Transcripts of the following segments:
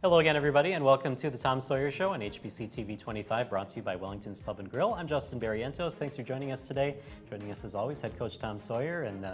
Hello again, everybody, and welcome to the Tom Sawyer Show on HBC TV 25, brought to you by Wellington's Pub and Grill. I'm Justin Barrientos. Thanks for joining us today. Joining us, as always, head coach Tom Sawyer, and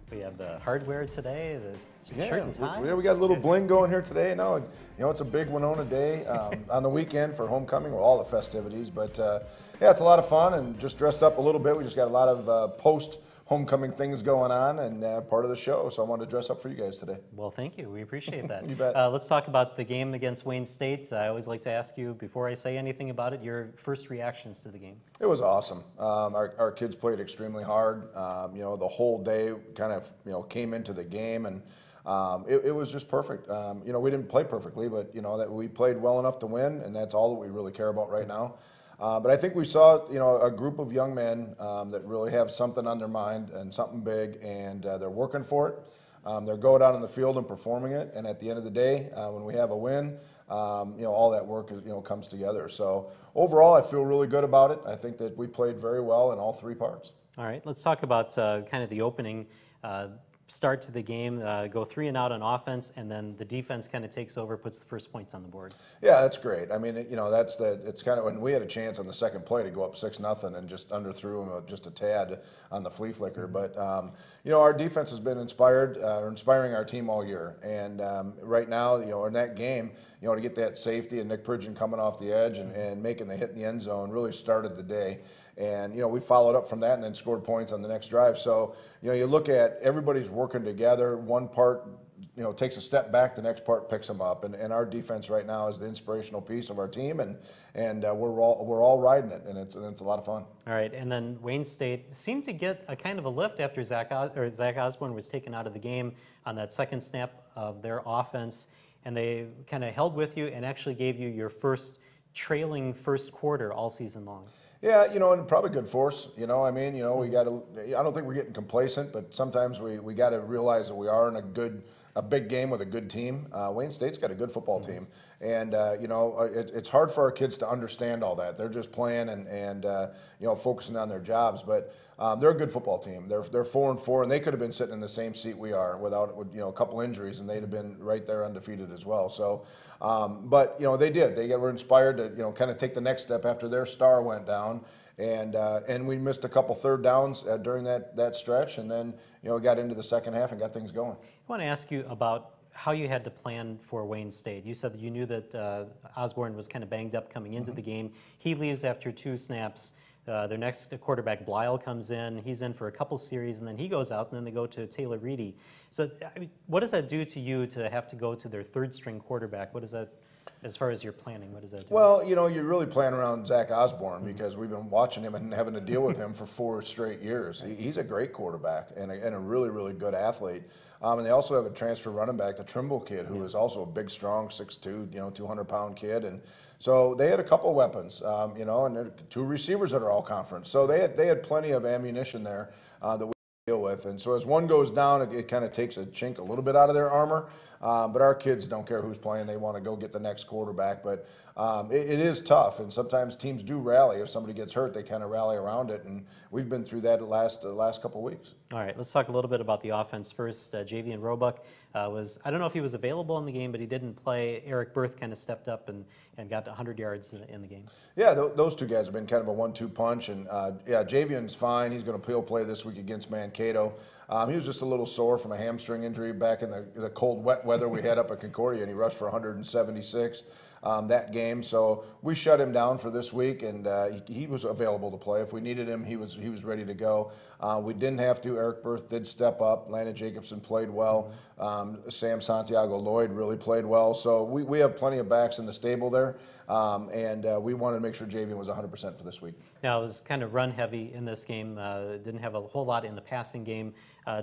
we have the hardware today, the shirt and tie. We got a little bling going here today. No, it's a big Winona day on the weekend for homecoming, or all the festivities. But yeah, it's a lot of fun, and just dressed up a little bit. We just got a lot of post-homecoming things going on, and part of the show. So I wanted to dress up for you guys today. Well, thank you. We appreciate that. You bet. Let's talk about the game against Wayne State. I always like to ask you, before I say anything about it, your first reactions to the game. It was awesome. Our kids played extremely hard. The whole day kind of came into the game, and it was just perfect. We didn't play perfectly, but that we played well enough to win, and that's all that we really care about right now. But I think we saw, a group of young men that really have something on their mind and something big, and they're working for it. They're going out on the field and performing it, and at the end of the day, when we have a win, all that work is, comes together. So overall, I feel really good about it. I think that we played very well in all three parts. All right, let's talk about kind of the opening start to the game, go 3 and out on offense, and then the defense kind of takes over, puts the first points on the board. Yeah, that's great. I mean, it's kind of when we had a chance on the second play to go up 6-0 and just underthrew them just a tad on the flea flicker. But our defense has been inspiring our team all year, and right now, in that game, to get that safety and Nick Pridgeon coming off the edge and making the hit in the end zone really started the day. And we followed up from that and then scored points on the next drive. So you look at everybody's working together. One part takes a step back, the next part picks them up. And our defense right now is the inspirational piece of our team, and we're all riding it, and it's a lot of fun. All right, and then Wayne State seemed to get a kind of a lift after Zach Osborne was taken out of the game on that second snap of their offense, and they kind of held with you and actually gave you your first trailing first quarter all season long. Yeah, and probably good for us. We got to. I don't think we're getting complacent, but sometimes we got to realize that we are in a big game with a good team. Wayne State's got a good football team, and it's hard for our kids to understand all that. They're just playing and focusing on their jobs, but they're a good football team. They're 4-4, and they could have been sitting in the same seat we are without a couple injuries, and they'd have been right there undefeated as well. So, but they did. They were inspired to kind of take the next step after their star went down. And we missed a couple third downs during that stretch, and then we got into the second half and got things going. I want to ask you about how you had to plan for Wayne State. You said that you knew that Osborne was kind of banged up coming into the game. He leaves after 2 snaps. Their next quarterback, Blyle, comes in. He's in for a couple series, and then he goes out, and then they go to Taylor Reedy. So what does that do to you to have to go to their third-string quarterback? What does that, as far as your planning, what does that do? Well, you really plan around Zach Osborne because we've been watching him and having to deal with him for 4 straight years. He's a great quarterback and a really, really good athlete. And they also have a transfer running back, the Trimble kid, who is also a big, strong, 6'2", 200-pound kid. And so they had a couple weapons, and there are 2 receivers that are all conference. So they had plenty of ammunition there that we deal with. And so as one goes down, it kind of takes a chink a little bit out of their armor. But our kids don't care who's playing. They want to go get the next quarterback. But it is tough, and sometimes teams do rally. If somebody gets hurt, they kind of rally around it, and we've been through that the last couple of weeks. All right, let's talk a little bit about the offense first. Javian Roebuck I don't know if he was available in the game, but he didn't play. Eric Berth kind of stepped up and got 100 yards in the game. Yeah, those 2 guys have been kind of a 1-2 punch, and yeah, Javian's fine. He's going to play this week against Mankato. He was just a little sore from a hamstring injury back in the cold, wet weather we had up at Concordia, and he rushed for 176 that game. So we shut him down for this week, and he was available to play. If we needed him, he was ready to go. We didn't have to. Eric Berth did step up. Landon Jacobson played well. Sam Santiago Lloyd really played well. So we have plenty of backs in the stable there, and we wanted to make sure Javian was 100% for this week. Now, it was kind of run heavy in this game. Didn't have a whole lot in the passing game.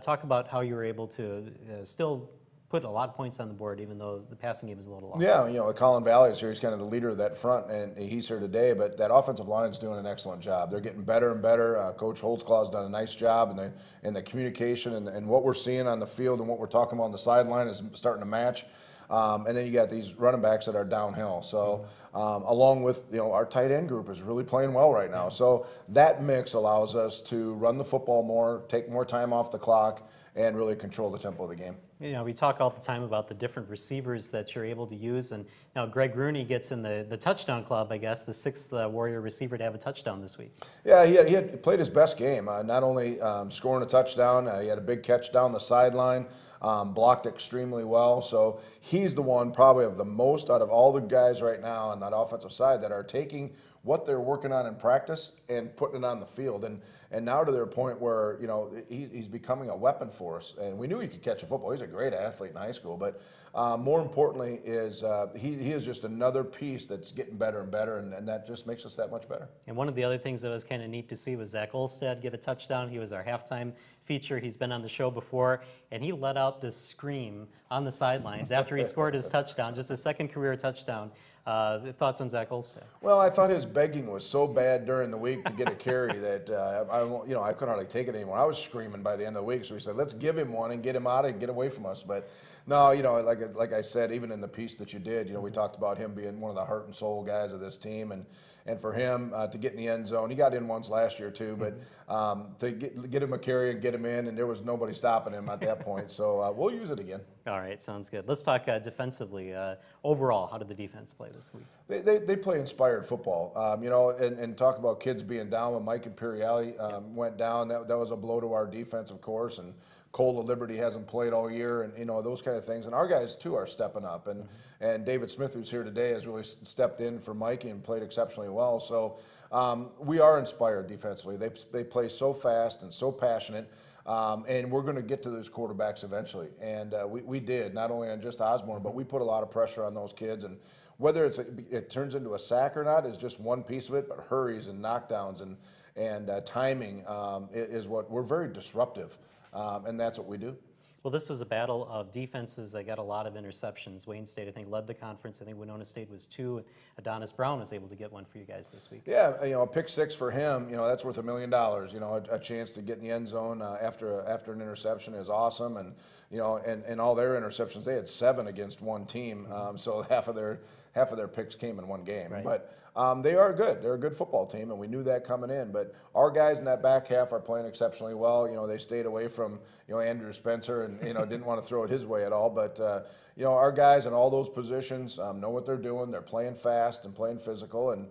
Talk about how you were able to still put a lot of points on the board, even though the passing game is a little off. Yeah, Colin Valley is here. He's kind of the leader of that front, and he's here today. But that offensive line is doing an excellent job. They're getting better and better. Coach Holtzclaw has done a nice job, and the communication and what we're seeing on the field and what we're talking about on the sideline is starting to match. And then you got these running backs that are downhill. So along with our tight end group is really playing well right now. So that mix allows us to run the football more, take more time off the clock, and really control the tempo of the game. You know, we talk all the time about the different receivers that you're able to use, and now Greg Rooney gets in the touchdown club, I guess, the sixth Warrior receiver to have a touchdown this week. Yeah, he had played his best game. Not only scoring a touchdown, he had a big catch down the sideline, blocked extremely well. So he's the one probably of the most out of all the guys right now on that offensive side that are taking what they're working on in practice and putting it on the field. And now to their point where, you know, he's becoming a weapon for us. And we knew he could catch a football. He's a great athlete in high school. But more importantly is he is just another piece that's getting better and better, and that just makes us that much better. And one of the other things that was kind of neat to see was Zach Olstad get a touchdown. He was our halftime feature. He's been on the show before, and he let out this scream on the sidelines after he scored his touchdown, just his second career touchdown. Thoughts on Zach Olstad? Well, I thought his begging was so bad during the week to get a carry that I couldn't hardly take it anymore. I was screaming by the end of the week, so we said, let's give him one and get him out and get away from us. But no, you know, like I said, even in the piece that you did, you know, we talked about him being one of the heart and soul guys of this team, and for him to get in the end zone, he got in once last year too, but to get him a carry and get him in, and there was nobody stopping him at that point. So we'll use it again. All right, sounds good. Let's talk defensively. Overall, how did the defense play this week? They play inspired football, you know, and talk about kids being down when Mike Imperiali went down. That was a blow to our defense, of course, and Cole of Liberty hasn't played all year, and you know, those kind of things. And our guys too are stepping up, and David Smith, who's here today, has really stepped in for Mikey and played exceptionally well. So we are inspired defensively. They play so fast and so passionate. And we're going to get to those quarterbacks eventually. And we did, not only on just Osborne, but we put a lot of pressure on those kids. And whether it turns into a sack or not is just one piece of it, but hurries and knockdowns and timing is what we're very disruptive. And that's what we do. Well, this was a battle of defenses that got a lot of interceptions. Wayne State, I think, led the conference. I think Winona State was 2. Adonis Brown was able to get one for you guys this week. Yeah, you know, a pick six for him, you know, that's worth $1 million. You know, a chance to get in the end zone after an interception is awesome. And, you know, and all their interceptions, they had 7 against one team. So half of their picks came in one game. Right. But they are good. They're a good football team, and we knew that coming in. But our guys in that back half are playing exceptionally well. You know, they stayed away from, you know, Andrew Spencer and, you know, didn't want to throw it his way at all. But, you know, our guys in all those positions know what they're doing. They're playing fast and playing physical, and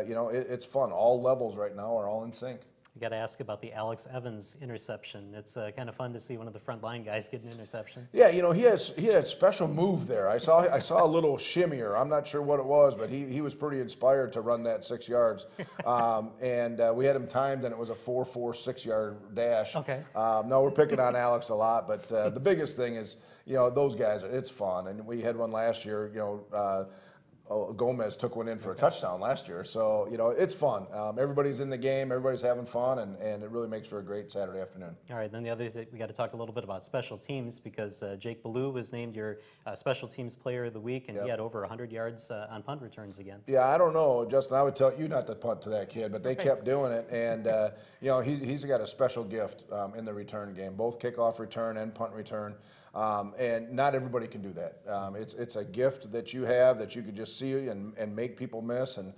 you know, it's fun. All levels right now are all in sync. You got to ask about the Alex Evans interception. It's kind of fun to see one of the front line guys get an interception. Yeah, you know, he had a special move there. I saw a little shimmier. I'm not sure what it was, but he was pretty inspired to run that 6 yards. And we had him timed, and it was a 4.46 6-yard dash. Okay. No, we're picking on Alex a lot, but the biggest thing is, you know, those guys. It's fun, and we had one last year. You know. Gomez took one in for a touchdown last year. So, you know, it's fun. Everybody's in the game. Everybody's having fun, and it really makes for a great Saturday afternoon. All right, then the other thing, we got to talk a little bit about special teams because Jake Ballou was named your special teams player of the week, and he had over 100 yards on punt returns again. Yeah, I don't know, Justin. I would tell you not to punt to that kid, but they kept doing it. And, you know, he's got a special gift in the return game, both kickoff return and punt return. And not everybody can do that. It's a gift that you have that you could just see and make people miss. And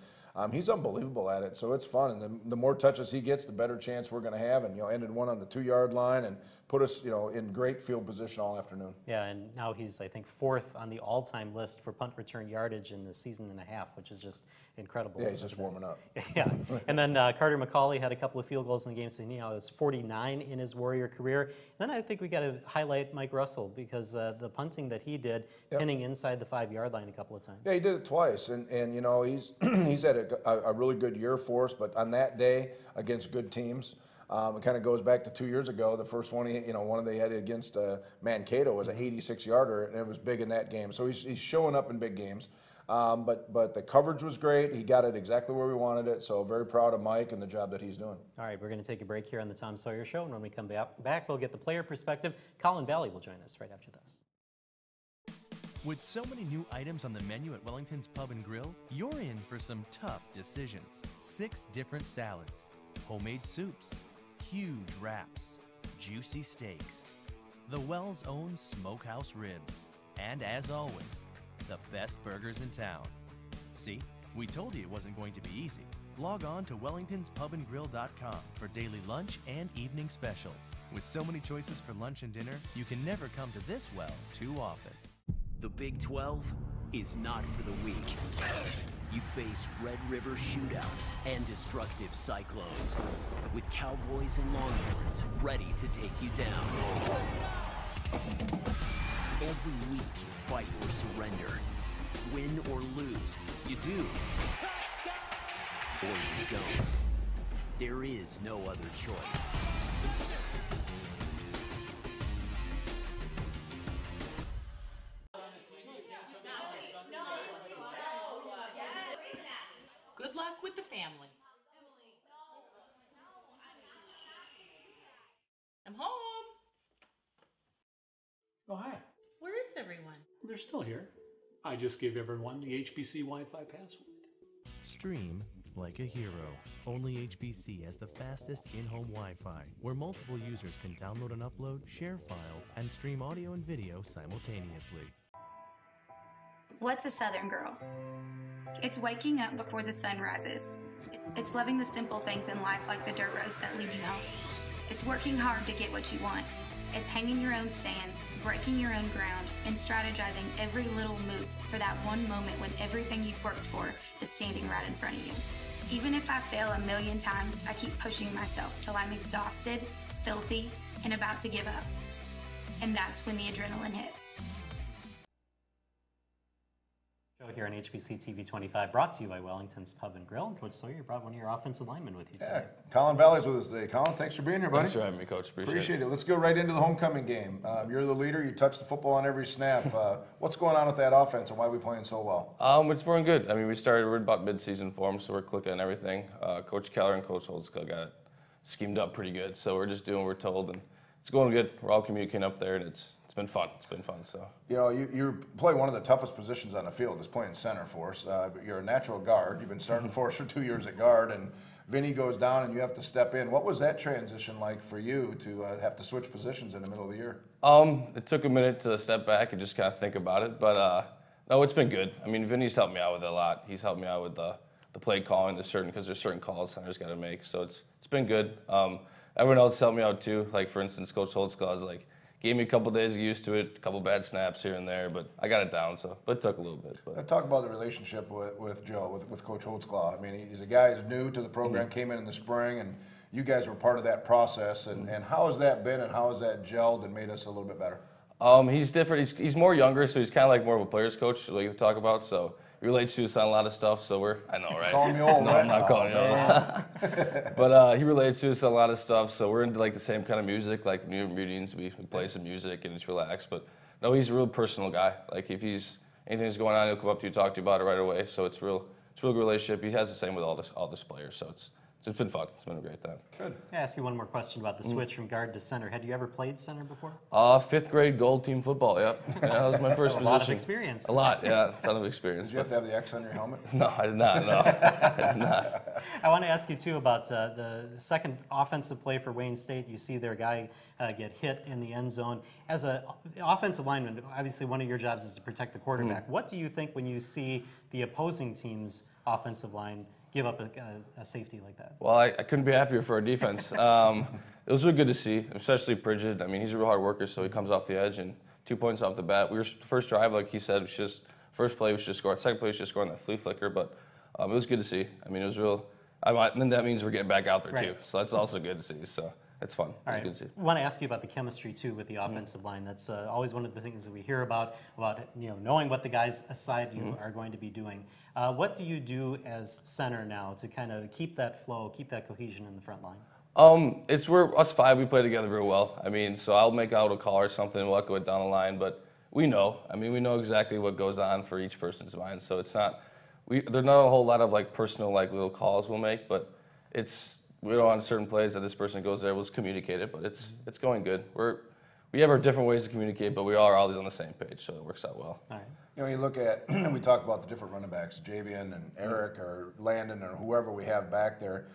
he's unbelievable at it. So it's fun. And the more touches he gets, the better chance we're going to have. And, you know, ended one on the 2-yard line and put us, you know, in great field position all afternoon. Yeah, and now he's, I think, 4th on the all-time list for punt return yardage in the season and a half, which is just incredible. Yeah, he's just warming up. Yeah, and then Carter McCauley had a couple of field goals in the game, so he now has 49 in his Warrior career. And then I think we got to highlight Mike Russell because the punting that he did, pinning inside the 5-yard line a couple of times. Yeah, he did it twice, and you know, he's had a really good year for us, but on that day against good teams, it kind of goes back to 2 years ago. The first one, one they had against Mankato was an 86-yarder, and it was big in that game. So he's showing up in big games. But the coverage was great. He got it exactly where we wanted it. So very proud of Mike and the job that he's doing. All right, we're going to take a break here on the Tom Sawyer Show, and when we come back, we'll get the player perspective. Colin Valley will join us right after this. With so many new items on the menu at Wellington's Pub and Grill, you're in for some tough decisions. 6 different salads, homemade soups, huge wraps, juicy steaks, the Wells' own smokehouse ribs, and as always, the best burgers in town. See, we told you it wasn't going to be easy. Log on to WellingtonsPubandGrill.com for daily lunch and evening specials. With so many choices for lunch and dinner, you can never come to this well too often. The Big 12 is not for the weak. You face Red River shootouts and destructive cyclones, with Cowboys and Longhorns ready to take you down. Every week you fight or surrender. Win or lose, you do. Or you don't. There is no other choice. Good luck with the family. I'm home. Oh, hi. Where is everyone? They're still here. I just gave everyone the HBC Wi-Fi password. Stream like a hero. Only HBC has the fastest in-home Wi-Fi, where multiple users can download and upload, share files, and stream audio and video simultaneously. What's a Southern girl? It's waking up before the sun rises. It's loving the simple things in life like the dirt roads that lead you home. It's working hard to get what you want. It's hanging your own stands, breaking your own ground, and strategizing every little move for that one moment when everything you've worked for is standing right in front of you. Even if I fail a million times, I keep pushing myself till I'm exhausted, filthy, and about to give up. And that's when the adrenaline hits. Show here on HBC TV 25, brought to you by Wellington's Pub and Grill. Coach Sawyer, you brought one of your offensive linemen with you today. Yeah, Colin Valley's with us today. Colin, thanks for being here, buddy. Thanks for having me, Coach. Appreciate it. Let's go right into the homecoming game. You're the leader. You touch the football on every snap. What's going on with that offense, and why are we playing so well? It's going good. I mean, we're about mid-season form, so we're clicking on everything. Coach Keller and Coach Holtzka got it schemed up pretty good, so we're just doing what we're told, and it's going good. We're all communicating up there, and it's been fun. It's been fun. So you play one of the toughest positions on the field is playing center for us. But you're a natural guard. You've been starting for us for 2 years at guard, and Vinny goes down, and you have to step in. What was that transition like for you to have to switch positions in the middle of the year? It took a minute to step back and just kind of think about it, but no, it's been good. I mean, Vinny's helped me out with it a lot. He's helped me out with the play calling. Because there's certain calls centers got to make, so it's been good. Everyone else helped me out too. Like for instance, Coach Holtzka was like, gave me a couple days to get used to it, a couple bad snaps here and there, but I got it down. But it took a little bit. But. Talk about the relationship with Joe, with Coach Holtzclaw. I mean, he's a guy who's new to the program, came in the spring, and you guys were part of that process. And how has that been, and how has that gelled and made us a little bit better? He's different. He's more younger, so he's kind of like more of a player's coach, like you talk about. So he relates to us on a lot of stuff. So I know, right? Calling me old, no, right? I'm not calling you old. But he relates to us on a lot of stuff. So we're into like the same kind of music, like new meetings. We play some music and it's relaxed. But no, he's a real personal guy. Like if anything's going on, he'll come up to you, talk to you about it right away. So it's a real good relationship. He has the same with all this players. So it's been fun. It's been a great time. Good. I'll ask you one more question about the switch from guard to center. Had you ever played center before? 5th grade gold team football, yep. Yeah, that was my first So position. a lot of experience. A lot, yeah, a ton of experience. Did you have to have the X on your helmet? No, I did not, no. I did not. I want to ask you, too, about the second offensive play for Wayne State. You see their guy get hit in the end zone. As an offensive lineman, obviously one of your jobs is to protect the quarterback. What do you think when you see the opposing team's offensive line give up a safety like that? Well, I couldn't be happier for our defense. It was really good to see, especially Bridget. I mean, he's a real hard worker, so he comes off the edge and 2 points off the bat. We were first drive, like he said, first play we should score. Second play we should score on that flea flicker, but it was good to see. I mean, it was real. And then that means we're getting back out there too, so that's also good to see. So it's fun. It's good to see. I want to ask you about the chemistry too with the offensive line. That's always one of the things that we hear about knowing what the guys aside you are going to be doing. What do you do as center now to kind of keep that flow, keep that cohesion in the front line? It's where us five, we play together real well. I mean, so I'll make out a call or something, we'll go down the line, but we know. I mean, we know exactly what goes on for each person's mind, so it's not, there's not a whole lot of like personal like little calls we'll make, but we know on certain plays that this person goes there, we'll just communicate it, but it's going good. We have our different ways to communicate, but we are always on the same page, so it works out well. All right. You know, you look at, we talk about the different running backs, Javian and Eric or Landon or whoever we have back there.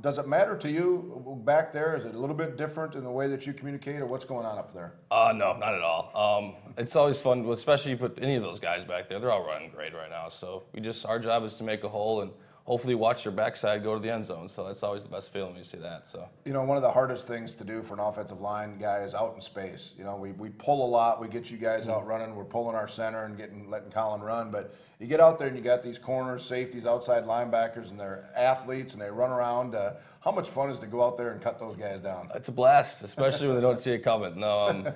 Does it matter to you back there? Is it a little bit different in the way that you communicate, or what's going on up there? No, not at all. It's always fun, especially you put any of those guys back there. They're all running great right now. So our job is to make a hole and hopefully watch your backside go to the end zone. So that's always the best feeling when you see that. So You know, one of the hardest things to do for an offensive line guy is out in space. You know, we pull a lot. We get you guys out running. We're pulling our center and letting Colin run. But you get out there and you got these corners, safeties, outside linebackers, and they're athletes and they run around. How much fun is to go out there and cut those guys down? it's a blast, especially when they don't see it coming. No,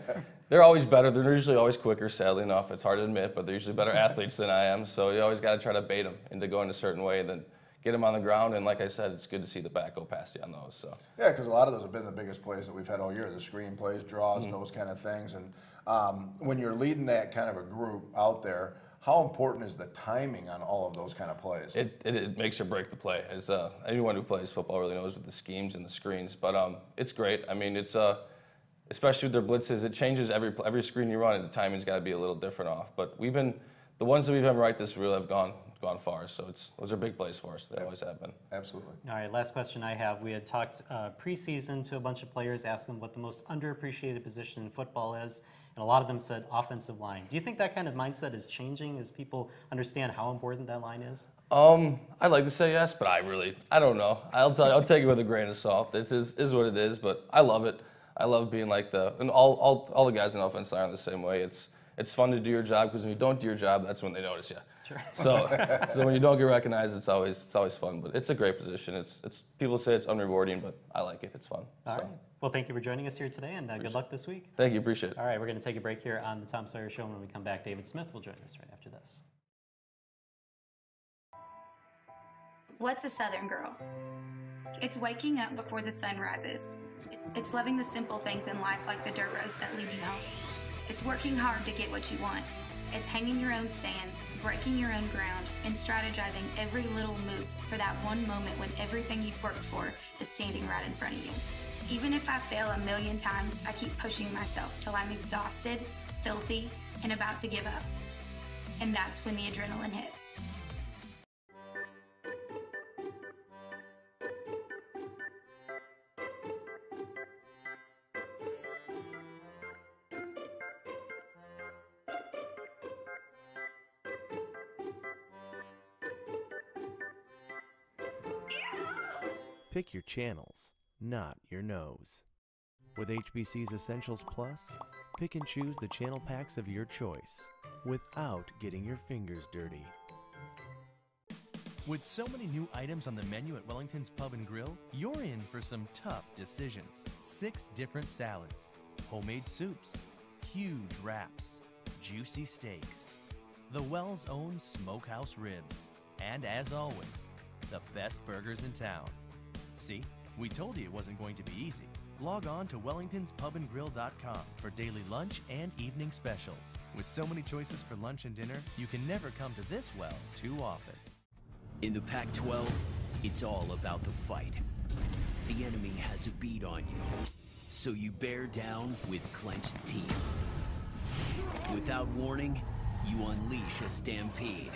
they're always better. They're usually always quicker, sadly enough. It's hard to admit, but they're usually better athletes than I am. So you always got to try to bait them into going a certain way, then get them on the ground. And like I said, it's good to see the back go past you on those. So Yeah, because a lot of those have been the biggest plays that we've had all year, the screen plays, draws, those kind of things. And when you're leading that kind of a group out there, how important is the timing on all of those kind of plays? it makes or break the play. As anyone who plays football really knows with the schemes and the screens. But it's great. I mean, it's especially with their blitzes, it changes every screen you run, and the timing's got to be a little different off. But the ones that we've had right this reel have gone far. So those are big plays for us. They always have been. Absolutely. All right, last question I have. We had talked preseason to a bunch of players, asking what the most underappreciated position in football is, and a lot of them said offensive line. Do you think that kind of mindset is changing as people understand how important that line is? I'd like to say yes, but I don't know. I'll take it with a grain of salt. This is what it is, but I love it. I love being like and all the guys in the offense line are the same way. It's fun to do your job, because when you don't do your job, that's when they notice you. Sure. So when you don't get recognized, it's always fun. But it's a great position. It's people say it's unrewarding, but I like it. It's fun. All right. Well, thank you for joining us here today, and good luck this week. Thank you. Appreciate it. All right, we're going to take a break here on the Tom Sawyer Show. When we come back, David Smith will join us right after this. What's a Southern girl? It's waking up before the sun rises. It's loving the simple things in life, like the dirt roads that lead you home. It's working hard to get what you want. It's hanging your own stands, breaking your own ground, and strategizing every little move for that one moment when everything you've worked for is standing right in front of you. Even if I fail a million times, I keep pushing myself till I'm exhausted, filthy, and about to give up. And that's when the adrenaline hits. Pick your channels, not your nose. With HBC's Essentials Plus, pick and choose the channel packs of your choice without getting your fingers dirty. With so many new items on the menu at Wellington's Pub and Grill, you're in for some tough decisions. 6 different salads, homemade soups, huge wraps, juicy steaks, the Wells' own smokehouse ribs, and as always, the best burgers in town. See, we told you it wasn't going to be easy. Log on to wellingtonspubandgrill.com for daily lunch and evening specials. With so many choices for lunch and dinner, you can never come to this well too often. In the Pac-12, it's all about the fight. The enemy has a beat on you, so you bear down with clenched teeth. Without warning, you unleash a stampede.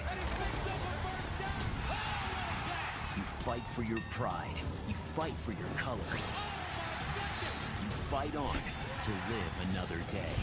You fight for your pride. You fight for your colors. You fight on to live another day.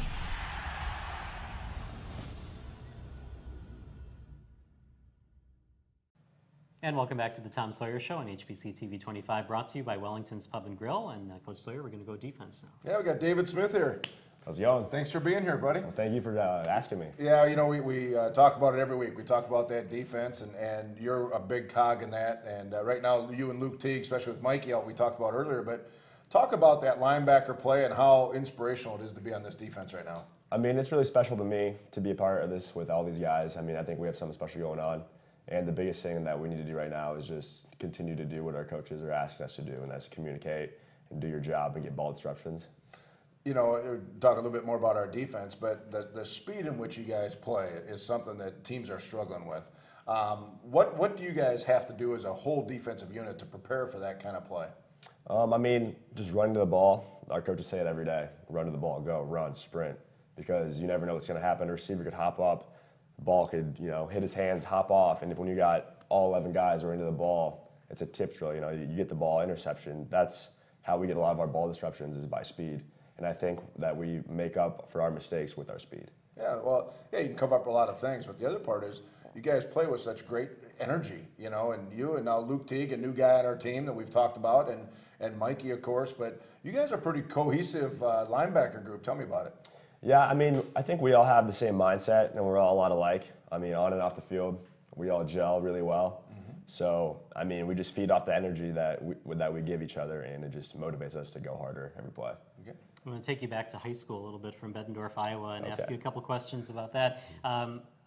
And welcome back to the Tom Sawyer Show on HBC TV 25, brought to you by Wellington's Pub and Grill. And Coach Sawyer, we're going to go defense now. Yeah, we got David Smith here. How's it going? Thanks for being here, buddy. Well, thank you for asking me. Yeah, you know, we talk about it every week. We talk about that defense, and you're a big cog in that. And right now, you and Luke Teague, especially with Mikey out, we talked about earlier. But talk about that linebacker play and how inspirational it is to be on this defense right now. I mean, it's really special to me to be a part of this with all these guys. I mean, I think we have something special going on. And the biggest thing that we need to do right now is just continue to do what our coaches are asking us to do, and that's communicate and do your job and get ball disruptions. You know, talk a little bit more about our defense, but the speed in which you guys play is something that teams are struggling with. What do you guys have to do as a whole defensive unit to prepare for that kind of play? I mean, just running to the ball. Our coaches say it every day. Run to the ball, go, run, sprint, because you never know what's going to happen. A receiver could hop up. The ball could, hit his hands, hop off, and when you got all 11 guys running to the ball, it's a tips drill. You get the ball, interception. That's how we get a lot of our ball disruptions, is by speed. And I think that we make up for our mistakes with our speed. Yeah, well, yeah, you can cover up a lot of things, but the other part is you guys play with such great energy, you know, and you and now Luke Teague, a new guy on our team that we've talked about, and Mikey, of course, but you guys are a pretty cohesive linebacker group. Tell me about it. Yeah, I mean, I think we all have the same mindset, and we're all a lot alike. I mean, on and off the field, we all gel really well. So, I mean, we just feed off the energy that we give each other, and it just motivates us to go harder every play. Okay. I'm going to take you back to high school a little bit from Bettendorf, Iowa, and ask you a couple questions about that.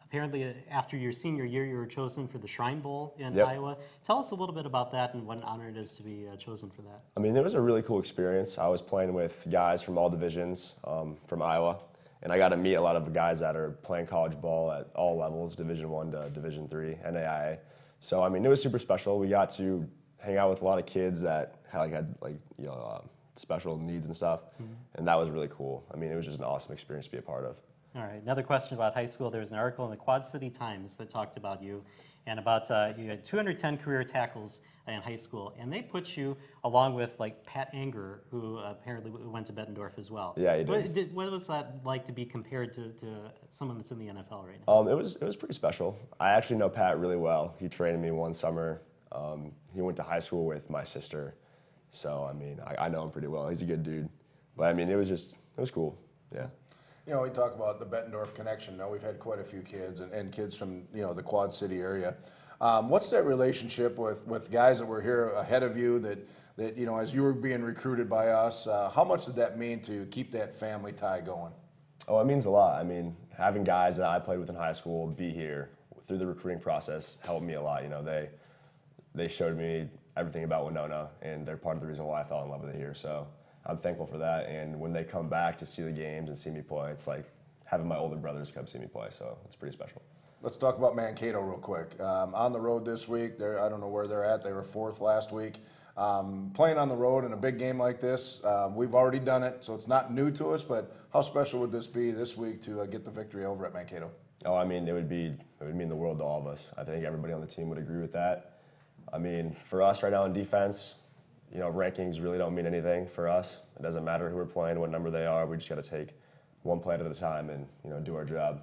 Apparently, after your senior year, you were chosen for the Shrine Bowl in Iowa. Tell us a little bit about that and what an honor it is to be chosen for that. I mean, it was a really cool experience. I was playing with guys from all divisions from Iowa, and I got to meet a lot of guys that are playing college ball at all levels, Division I to Division III, NAIA. So, I mean, it was super special. We got to hang out with a lot of kids that had special needs and stuff, and that was really cool. I mean, it was just an awesome experience to be a part of. All right, another question about high school. There was an article in the Quad City Times that talked about you and about you had 210 career tackles in high school, and they put you along with like Pat Anger, who apparently went to Bettendorf as well. Yeah, he did. What was that like to be compared to someone that's in the NFL right now? It was pretty special. I actually know Pat really well. He trained me one summer. He went to high school with my sister, so I mean, I know him pretty well. He's a good dude. But I mean, it was cool. Yeah. You know, we talk about the Bettendorf connection. Now we've had quite a few kids and kids from, you know, the Quad City area. What's that relationship with guys that were here ahead of you that you know, as you were being recruited by us, how much did that mean to keep that family tie going? Oh, it means a lot. I mean, having guys that I played with in high school be here through the recruiting process helped me a lot. You know, they showed me everything about Winona, and they're part of the reason why I fell in love with it here. So I'm thankful for that. And when they come back to see the games and see me play, it's like having my older brothers come see me play. So it's pretty special. Let's talk about Mankato real quick. On the road this week, I don't know where they're at. They were 4th last week. Playing on the road in a big game like this, we've already done it, so it's not new to us, but how special would this be this week to get the victory over at Mankato? Oh, I mean, it would mean the world to all of us. I think everybody on the team would agree with that. I mean, for us right now in defense, you know, rankings really don't mean anything for us. It doesn't matter who we're playing, what number they are. We just got to take one play at a time and, you know, do our job.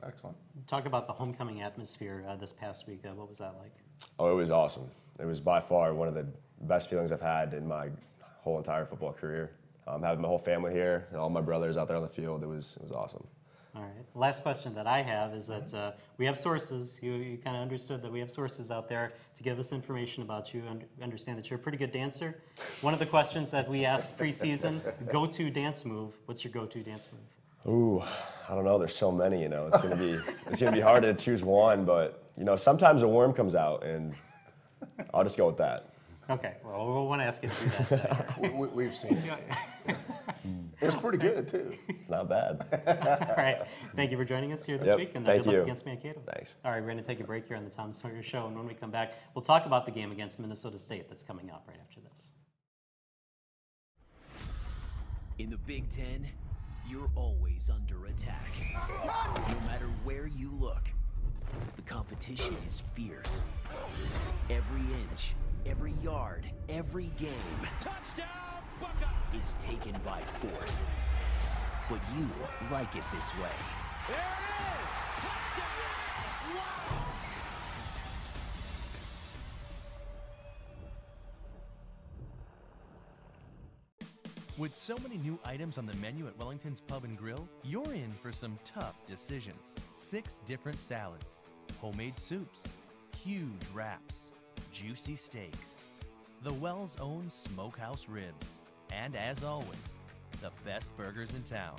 Excellent. Talk about the homecoming atmosphere this past week. What was that like? Oh, it was awesome. It was by far one of the best feelings I've had in my whole entire football career. Having my whole family here and all my brothers out there on the field, it was awesome. All right. The last question that I have is that we have sources. You kind of understood that we have sources out there to give us information about you and understand that you're a pretty good dancer. One of the questions that we asked preseason, go-to dance move. What's your go-to dance move? Ooh, I don't know. There's so many. You know, it's gonna be hard to choose one. But you know, sometimes a worm comes out, and I'll just go with that. Okay. Well, we'll want to ask you to do that. We've seen it. It's pretty good too. Not bad. All right. Thank you for joining us here this week, and good luck against Mankato. Thanks. All right, we're going to take a break here on the Tom Sawyer Show, and when we come back, we'll talk about the game against Minnesota State that's coming up right after this. In the Big Ten, you're always under attack. No matter where you look, the competition is fierce. Every inch, every yard, every game, touchdown, Buckeye, is taken by force. But you like it this way. There it is! Touchdown! Wow! With so many new items on the menu at Wellington's Pub and Grill, you're in for some tough decisions. 6 different salads, homemade soups, huge wraps, juicy steaks, the Wells' own smokehouse ribs, and as always, the best burgers in town.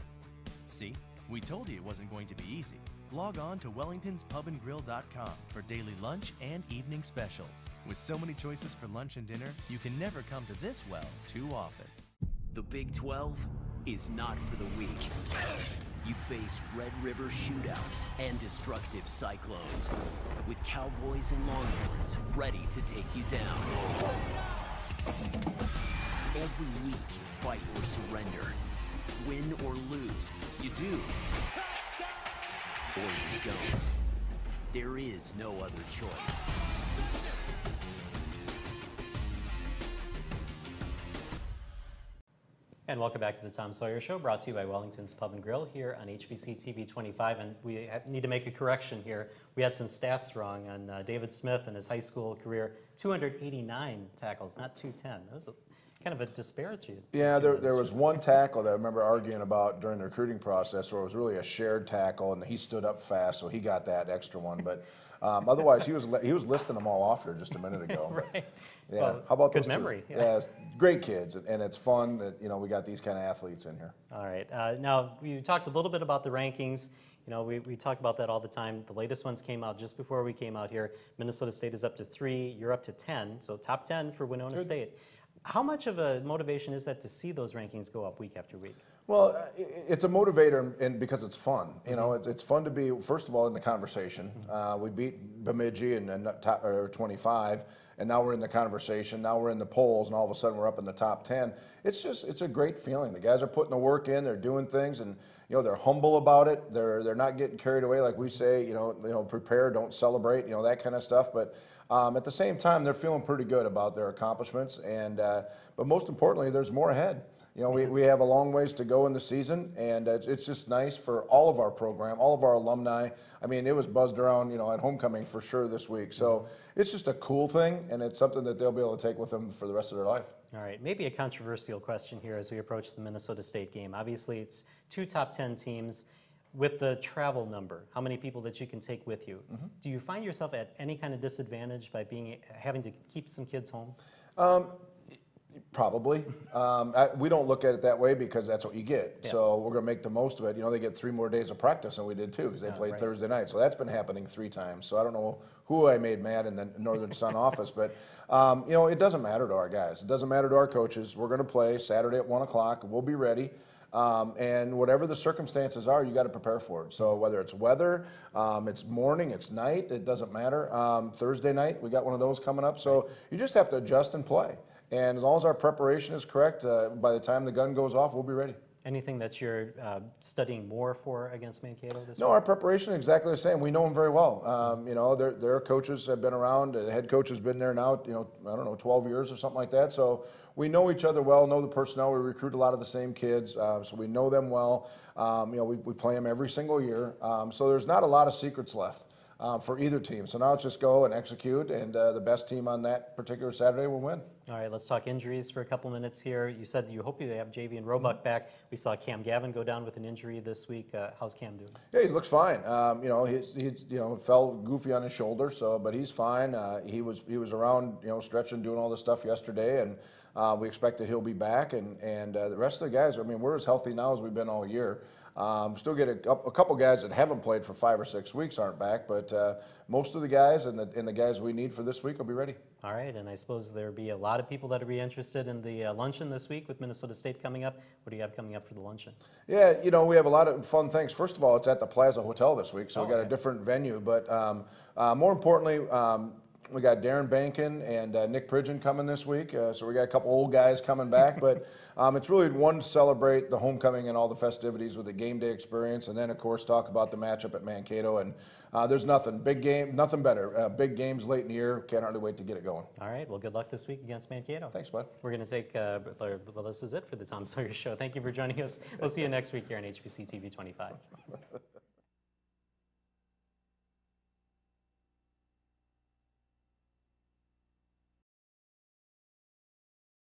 See, we told you it wasn't going to be easy. Log on to wellingtonspubandgrill.com for daily lunch and evening specials. With so many choices for lunch and dinner, you can never come to this well too often. The Big 12 is not for the weak. You face Red River shootouts and destructive cyclones, with Cowboys and Longhorns ready to take you down. Every week you fight or surrender. Win or lose, you do. Or you don't. There is no other choice. And welcome back to the Tom Sawyer Show, brought to you by Wellington's Pub and Grill here on HBC TV 25. And we need to make a correction here. We had some stats wrong on David Smith in his high school career. 289 tackles, not 210. That was kind of a disparity. Yeah, there was one tackle that I remember arguing about during the recruiting process where it was really a shared tackle, and he stood up fast, so he got that extra one. But otherwise, he was listing them all off there just a minute ago. Right. Yeah. Well, how about good those memory. two? Yeah, great kids, and it's fun that we got these kind of athletes in here. All right. Now we talked a little bit about the rankings. We talk about that all the time. The latest ones came out just before we came out here. Minnesota State is up to 3. You're up to 10. So top 10 for Winona State. How much of a motivation is that to see those rankings go up week after week? Well, it's a motivator, and because it's fun. It's fun to be, first of all, in the conversation. We beat Bemidji and top 25, and now we're in the conversation. Now we're in the polls, and all of a sudden we're up in the top 10. It's a great feeling. The guys are putting the work in. They're doing things, and they're humble about it. They're not getting carried away like we say. Prepare, don't celebrate. That kind of stuff. But at the same time, they're feeling pretty good about their accomplishments, and but most importantly, there's more ahead. We have a long ways to go in the season, and it's just nice for all of our program, all of our alumni. I mean, it was buzzed around, at homecoming for sure this week. So it's just a cool thing, and it's something that they'll be able to take with them for the rest of their life. All right, maybe a controversial question here as we approach the Minnesota State game. Obviously, it's 2 top 10 teams. With the travel number, how many people that you can take with you, do you find yourself at any kind of disadvantage by having to keep some kids home? Probably. We don't look at it that way because that's what you get. Yeah. So we're going to make the most of it. They get 3 more days of practice than we did too, because they played Thursday night. So that's been happening 3 times. So I don't know who I made mad in the Northern Sun office, but it doesn't matter to our guys. It doesn't matter to our coaches. We're going to play Saturday at 1 o'clock. We'll be ready. And whatever the circumstances are, you got to prepare for it. So whether it's weather, it's morning, it's night, it doesn't matter. Thursday night, we got one of those coming up. So you just have to adjust and play. And as long as our preparation is correct, by the time the gun goes off, we'll be ready. Anything that you're studying more for against Mankato this week? No, our preparation is exactly the same. We know them very well. Their coaches have been around. The head coach has been there now, 12 years or something like that. So we know each other well, know the personnel. We recruit a lot of the same kids, so we know them well. We play them every single year. So there's not a lot of secrets left for either team. So now it's just go and execute, and the best team on that particular Saturday will win. All right, let's talk injuries for a couple minutes here. You said you hope you have JV and Roebuck back. We saw Cam Gavin go down with an injury this week. How's Cam doing? Yeah, he looks fine. He's fell goofy on his shoulder, but he's fine. He was around, stretching, doing all this stuff yesterday, and we expect that he'll be back. And the rest of the guys, we're as healthy now as we've been all year. Still get a couple guys that haven't played for 5 or 6 weeks aren't back, but most of the guys and the guys we need for this week will be ready. All right, and I suppose there'll be a lot of people that will be interested in the luncheon this week with Minnesota State coming up. What do you have coming up for the luncheon? Yeah, we have a lot of fun things. First of all, it's at the Plaza Hotel this week, so we got a different venue. But more importantly, we got Darren Bankin and Nick Pridgeon coming this week, so we got a couple old guys coming back. But it's really one to celebrate the homecoming and all the festivities with the game day experience, and then of course talk about the matchup at Mankato. And there's nothing better. Big games late in the year. Can't hardly wait to get it going. All right. Well, good luck this week against Mankato. Thanks, bud. We're going to take. Well, this is it for the Tom Sawyer Show. Thank you for joining us. We'll see you next week here on HBC TV 25.